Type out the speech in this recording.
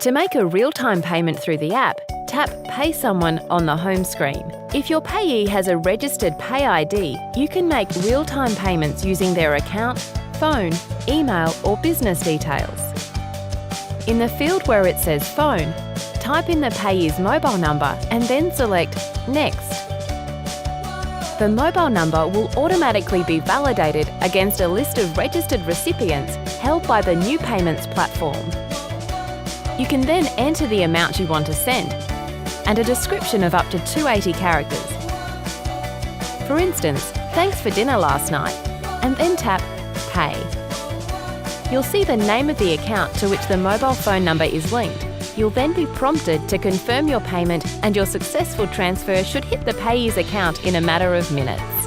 To make a real-time payment through the app, tap Pay Someone on the home screen. If your payee has a registered Pay ID, you can make real-time payments using their account, phone, email or business details. In the field where it says Phone, type in the payee's mobile number and then select Next. The mobile number will automatically be validated against a list of registered recipients held by the New Payments platform. You can then enter the amount you want to send and a description of up to 280 characters. For instance, "Thanks for dinner last night," and then tap Pay. You'll see the name of the account to which the mobile phone number is linked. You'll then be prompted to confirm your payment and your successful transfer should hit the payee's account in a matter of minutes.